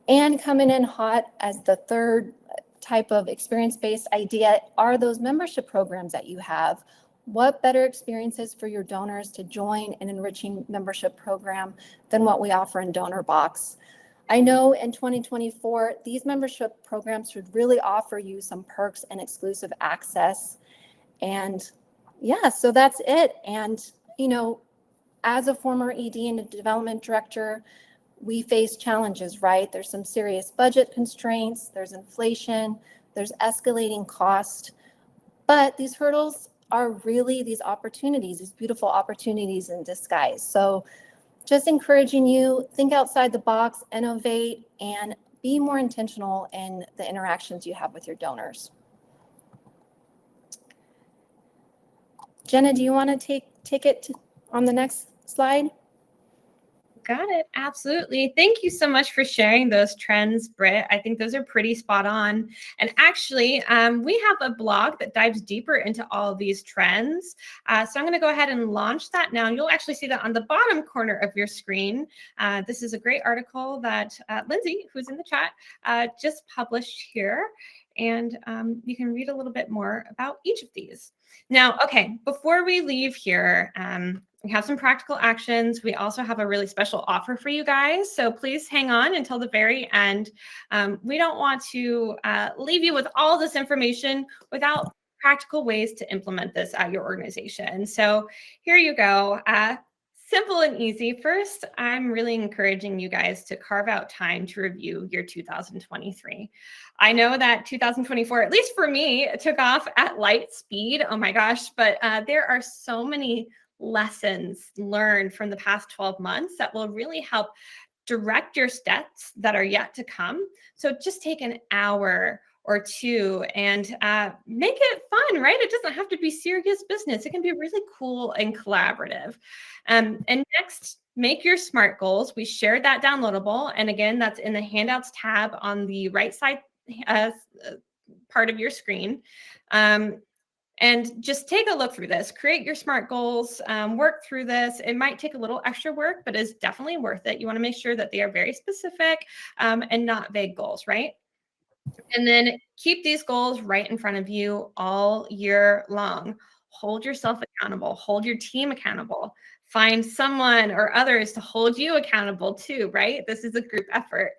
And coming in hot as the third type of experience-based idea are those membership programs that you have. What better experiences for your donors to join an enriching membership program than what we offer in Donorbox? I know in 2024, these membership programs should really offer you some perks and exclusive access. And yeah, so that's it. And, you know, as a former ED and a development director, we face challenges, right? There's some serious budget constraints, there's inflation, there's escalating cost, but these hurdles are really these opportunities, these beautiful opportunities in disguise. So just encouraging you, think outside the box, innovate, and be more intentional in the interactions you have with your donors. Jenna, do you want to take it on the next slide?
Got it. Absolutely. Thank you so much for sharing those trends, Britt. I think those are pretty spot on. And actually, we have a blog that dives deeper into all of these trends. So I'm going to go ahead and launch that now. And you'll actually see that on the bottom corner of your screen. This is a great article that Lindsay, who's in the chat, just published here. And you can read a little bit more about each of these. Now, okay, before we leave here, we have some practical actions. We also have a really special offer for you guys. So please hang on until the very end. We don't want to leave you with all this information without practical ways to implement this at your organization. So here you go. Simple and easy. First, I'm really encouraging you guys to carve out time to review your 2023. I know that 2024, at least for me, took off at light speed. Oh my gosh, but there are so many lessons learned from the past 12 months that will really help direct your steps that are yet to come. So just take an hour or two and make it fun, right? It doesn't have to be serious business. It can be really cool and collaborative. And next, make your SMART goals. We shared that downloadable. And again, that's in the handouts tab on the right side part of your screen. And just take a look through this, create your SMART goals, work through this. It might take a little extra work, but it's definitely worth it. You want to make sure that they are very specific and not vague goals, right? And then keep these goals right in front of you all year long. Hold yourself accountable, hold your team accountable, find someone or others to hold you accountable too, right? This is a group effort.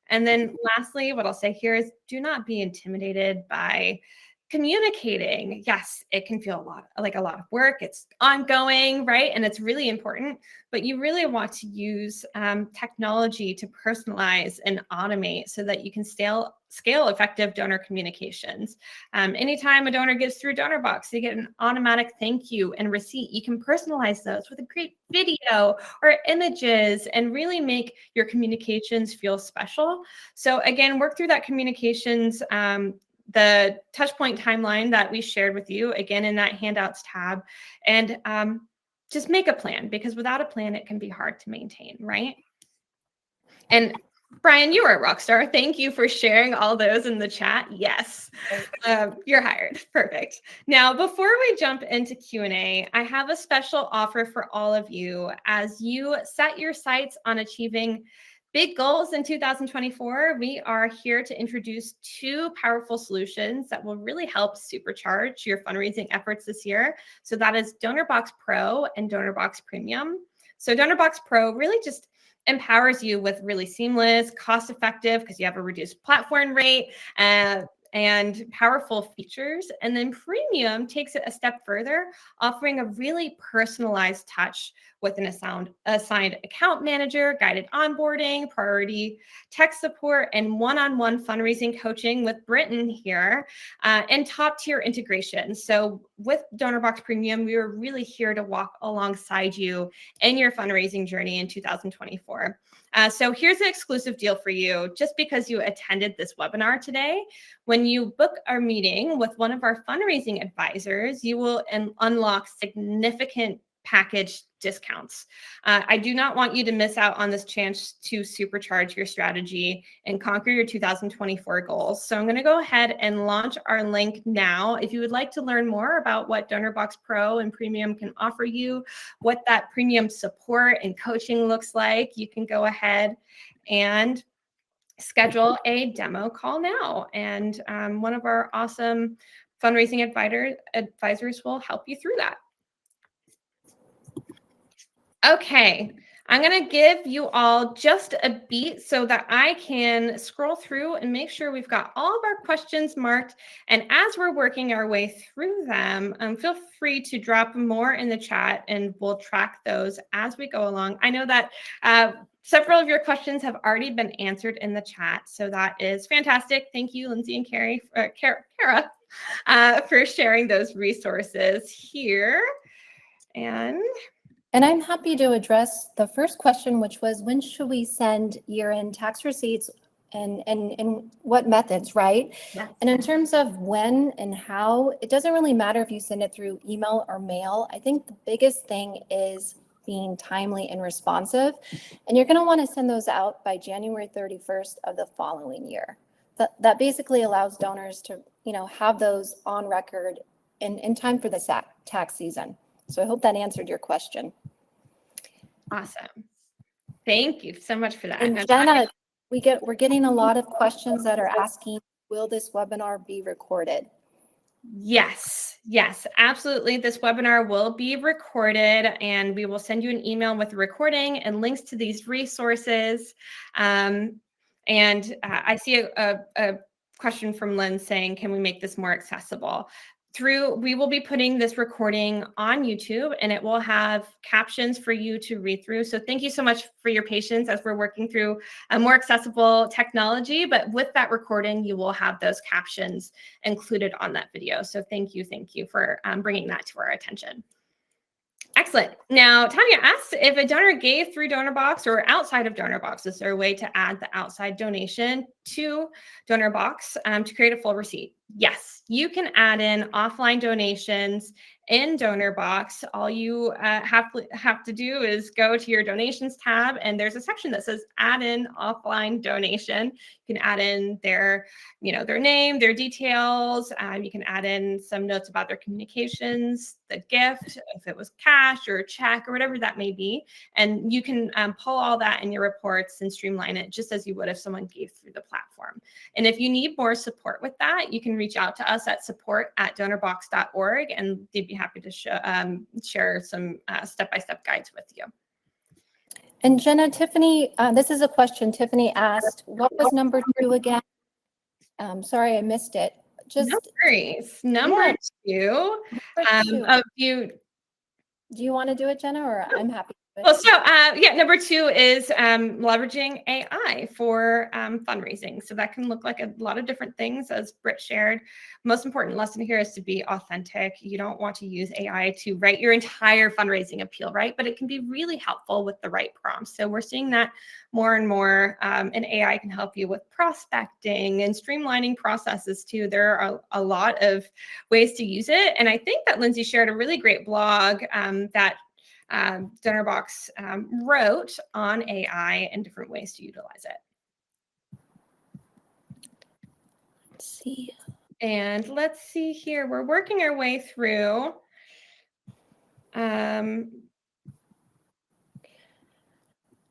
And then lastly, what I'll say here is do not be intimidated by communicating. Yes, it can feel like a lot of work. It's ongoing, right? And it's really important, but you really want to use technology to personalize and automate so that you can scale effective donor communications. Anytime a donor gives through Donorbox, they get an automatic thank you and receipt. You can personalize those with a great video or images and really make your communications feel special. So again, work through that communications the touchpoint timeline that we shared with you, again, in that handouts tab, and just make a plan, because without a plan, it can be hard to maintain, right? And Brian, you are a rock star. Thank you for sharing all those in the chat. Yes, you're hired. Perfect. Now, before we jump into Q&A, I have a special offer for all of you as you set your sights on achieving big goals in 2024. We are here to introduce two powerful solutions that will really help supercharge your fundraising efforts this year. So that is Donorbox Pro and Donorbox Premium. So Donorbox Pro really just empowers you with really seamless, cost-effective, because you have a reduced platform rate, and powerful features. And then Premium takes it a step further, offering a really personalized touch with an assigned account manager, guided onboarding, priority tech support, and one-on-one fundraising coaching with Britton here, and top-tier integration. So with Donorbox Premium, we are really here to walk alongside you in your fundraising journey in 2024. So here's an exclusive deal for you. Just because you attended this webinar today, when you book our meeting with one of our fundraising advisors, you will unlock significant package discounts. I do not want you to miss out on this chance to supercharge your strategy and conquer your 2024 goals. So I'm going to go ahead and launch our link now. If you would like to learn more about what Donorbox Pro and Premium can offer you, what that premium support and coaching looks like, you can go ahead and schedule a demo call now. And one of our awesome fundraising advisors will help you through that. Okay, I'm going to give you all just a beat so that I can scroll through and make sure we've got all of our questions marked. And as we're working our way through them, feel free to drop more in the chat and we'll track those as we go along. I know that several of your questions have already been answered in the chat, so that is fantastic. Thank you, Lindsay and Kara, for sharing those resources here.
And I'm happy to address the first question, which was, when should we send year-end tax receipts and what methods, right?
Yeah.
And in terms of when and how, it doesn't really matter if you send it through email or mail. I think the biggest thing is being timely and responsive. And you're going to want to send those out by January 31st of the following year. That basically allows donors to, have those on record in time for the tax season. So I hope that answered your question.
Awesome. Thank you so much for that.
And Jenna, we're getting a lot of questions that are asking, will this webinar be recorded?
Yes, absolutely. This webinar will be recorded and we will send you an email with the recording and links to these resources. I see a question from Lynn saying, can we make this more accessible? We will be putting this recording on YouTube and it will have captions for you to read through. So thank you so much for your patience as we're working through a more accessible technology, but with that recording, you will have those captions included on that video. So thank you for bringing that to our attention. Excellent. Now, Tanya asked if a donor gave through Donorbox or outside of Donorbox, is there a way to add the outside donation to Donorbox to create a full receipt. Yes, you can add in offline donations in Donorbox. All you have to do is go to your donations tab, and there's a section that says add in offline donation. You can add in their name, their details. You can add in some notes about their communications, the gift, if it was cash or a check or whatever that may be. And you can pull all that in your reports and streamline it just as you would if someone gave through the platform. And if you need more support with that, you can reach out to us at support@donorbox.org, and they'd be happy to share some step-by-step guides with you.
And Jenna, Tiffany, this is a question Tiffany asked. What was number 2 again? Sorry, I missed it.
No worries. Number 2.
Do you want to do it, Jenna, or I'm happy to do it?
Well, so number 2 is leveraging AI for fundraising. So that can look like a lot of different things, as Britt shared. Most important lesson here is to be authentic. You don't want to use AI to write your entire fundraising appeal, right? But it can be really helpful with the right prompts. So we're seeing that more and more, and AI can help you with prospecting and streamlining processes too. There are a lot of ways to use it. And I think that Lindsay shared a really great blog that Donorbox wrote on AI and different ways to utilize it.
Let's see.
And let's see here. We're working our way through.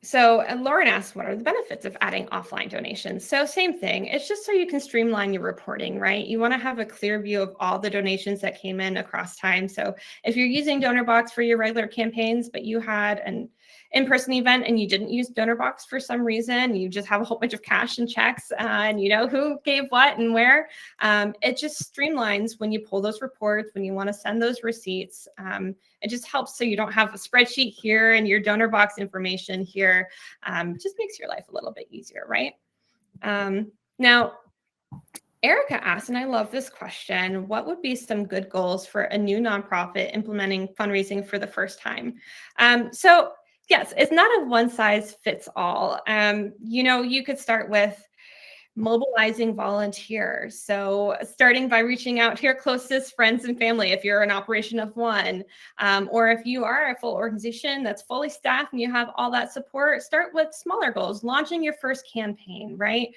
So Lauren asked, what are the benefits of adding offline donations? So same thing. It's just so you can streamline your reporting, right? You want to have a clear view of all the donations that came in across time. So if you're using Donorbox for your regular campaigns, but you had an in-person event and you didn't use Donorbox for some reason, you just have a whole bunch of cash and checks and you know who gave what and where, it just streamlines when you pull those reports, when you want to send those receipts. It just helps so you don't have a spreadsheet here and your Donorbox information here. Just makes your life a little bit easier, right? Now, Erica asked, and I love this question, what would be some good goals for a new nonprofit implementing fundraising for the first time? So yes, it's not a one size fits all. You could start with mobilizing volunteers. So starting by reaching out to your closest friends and family if you're an operation of one, or if you are a full organization that's fully staffed and you have all that support, start with smaller goals, launching your first campaign, right?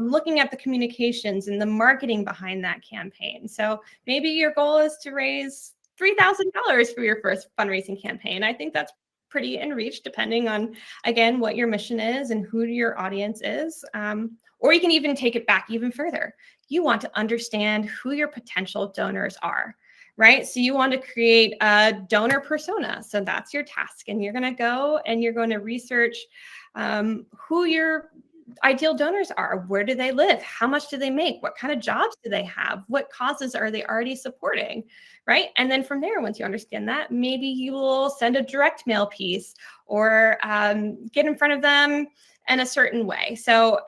Looking at the communications and the marketing behind that campaign. So maybe your goal is to raise $3,000 for your first fundraising campaign. I think that's pretty in reach, depending on, again, what your mission is and who your audience is. Or you can even take it back even further. You want to understand who your potential donors are, right? So you want to create a donor persona. So that's your task. And you're going to go and you're going to research who your ideal donors are. Where do they live? How much do they make? What kind of jobs do they have? What causes are they already supporting, right? And then from there, once you understand that, maybe you will send a direct mail piece or get in front of them in a certain way. So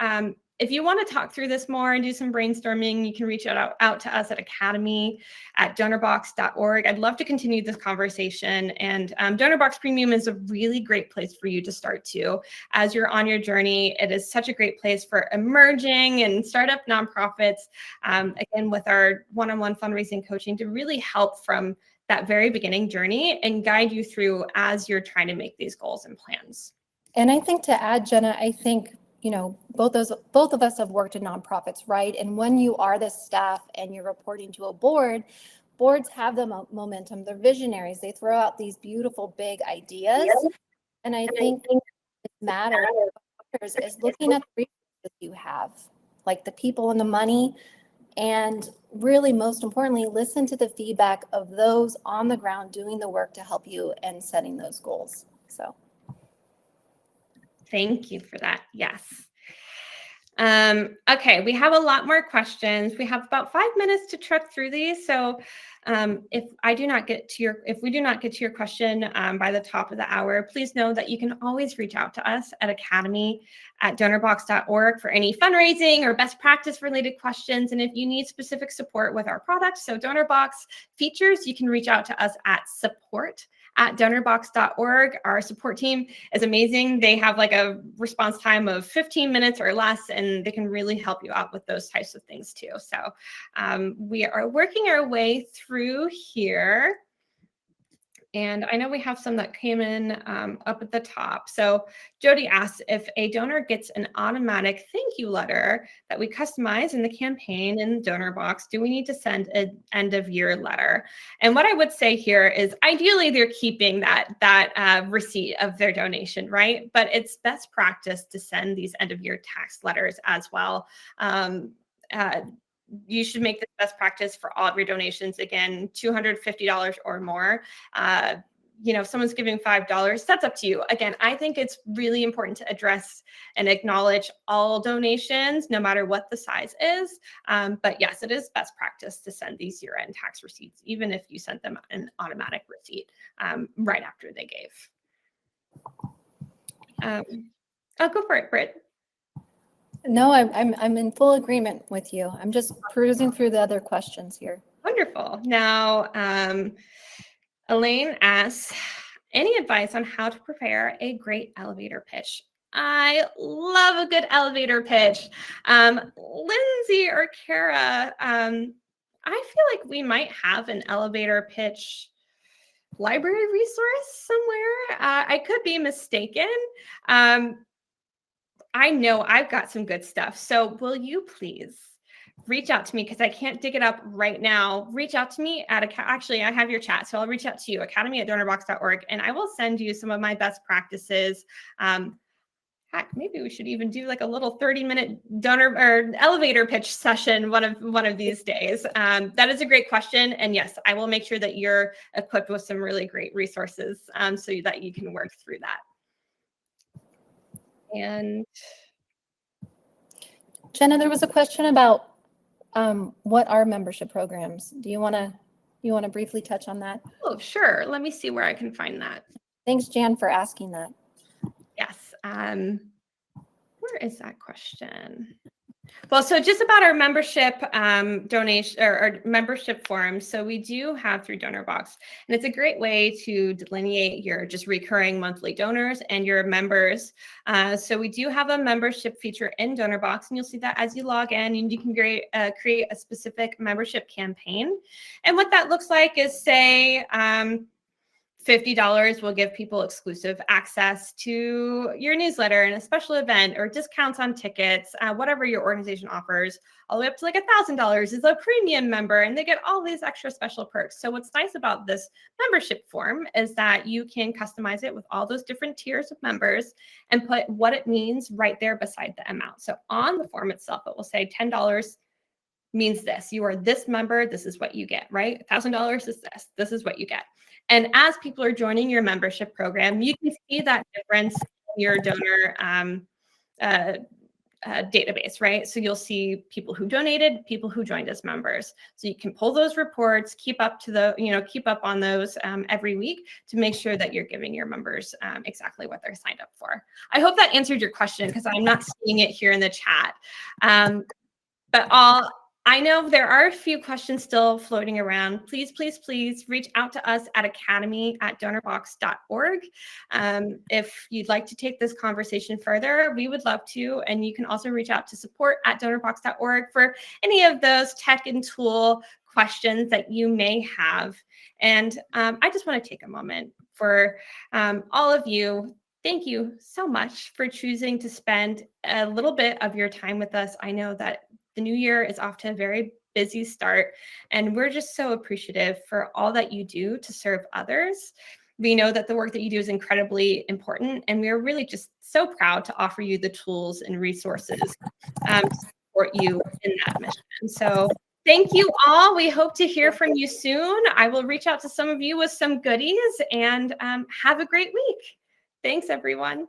if you want to talk through this more and do some brainstorming, you can reach out to us at academy@donorbox.org. I'd love to continue this conversation. And Donorbox Premium is a really great place for you to start too. As you're on your journey, it is such a great place for emerging and startup nonprofits, again, with our one-on-one fundraising coaching to really help from that very beginning journey and guide you through as you're trying to make these goals and plans.
And I think to add, Jenna, I think both of us have worked in nonprofits, right? And when you are the staff and you're reporting to a board, boards have the momentum. They're visionaries. They throw out these beautiful big ideas. And I think it matters is looking at the resources you have, like the people and the money, and really most importantly, listen to the feedback of those on the ground doing the work to help you and setting those goals. So.
Thank you for that. Yes. Okay, we have a lot more questions. We have about 5 minutes to truck through these. So If we do not get to your question by the top of the hour, please know that you can always reach out to us at academy@donorbox.org for any fundraising or best practice related questions. And if you need specific support with our products, so Donorbox features, you can reach out to us at support@donorbox.org. Our support team is amazing. They have like a response time of 15 minutes or less, and they can really help you out with those types of things too. So we are working our way through here. And I know we have some that came in up at the top. So Jody asks if a donor gets an automatic thank you letter that we customize in the campaign in Donorbox, do we need to send an end of year letter? And what I would say here is ideally they're keeping that receipt of their donation, right? But it's best practice to send these end of year tax letters as well. You should make this best practice for all of your donations. Again, $250 or more. If someone's giving $5, that's up to you. Again, I think it's really important to address and acknowledge all donations, no matter what the size is. But yes, it is best practice to send these year-end tax receipts, even if you sent them an automatic receipt right after they gave. I'll go for it, Britt.
No, I'm in full agreement with you. I'm just perusing through the other questions here.
Wonderful. Now, Elaine asks, any advice on how to prepare a great elevator pitch? I love a good elevator pitch. Lindsay or Kara, I feel like we might have an elevator pitch library resource somewhere. I could be mistaken. I know I've got some good stuff. So will you please reach out to me, because I can't dig it up right now. Reach out to me actually, I have your chat. So I'll reach out to you, academy@donorbox.org, and I will send you some of my best practices. Heck, maybe we should even do like a little 30-minute donor or elevator pitch session one of these days. That is a great question. And yes, I will make sure that you're equipped with some really great resources so that you can work through that. And
Jenna, there was a question about what are membership programs. Do you want to briefly touch on that?
Oh, sure. Let me see where I can find that.
Thanks, Jan, for asking that.
Yes. Where is that question? Well, so just about our membership donation or membership forms. So we do have through Donorbox, and it's a great way to delineate your just recurring monthly donors and your members. So we do have a membership feature in Donorbox, and you'll see that as you log in, and you can create a specific membership campaign. And what that looks like is, say, $50 will give people exclusive access to your newsletter and a special event or discounts on tickets, whatever your organization offers, all the way up to like $1,000 is a premium member, and they get all these extra special perks. So what's nice about this membership form is that you can customize it with all those different tiers of members and put what it means right there beside the amount. So on the form itself, it will say $10 means this. You are this member, this is what you get, right? $1,000 is this is what you get. And as people are joining your membership program, you can see that difference in your donor database, right? So you'll see people who donated, people who joined as members. So you can pull those reports, keep up on those every week to make sure that you're giving your members exactly what they're signed up for. I hope that answered your question, because I'm not seeing it here in the chat. But I know there are a few questions still floating around. Please, please, please reach out to us at academy@donorbox.org. If you'd like to take this conversation further, we would love to. And you can also reach out to support@donorbox.org for any of those tech and tool questions that you may have. And I just want to take a moment for all of you. Thank you so much for choosing to spend a little bit of your time with us. I know that the new year is off to a very busy start, and we're just so appreciative for all that you do to serve others. We know that the work that you do is incredibly important, and we are really just so proud to offer you the tools and resources to support you in that mission. So thank you all. We hope to hear from you soon. I will reach out to some of you with some goodies, and have a great week. Thanks, everyone.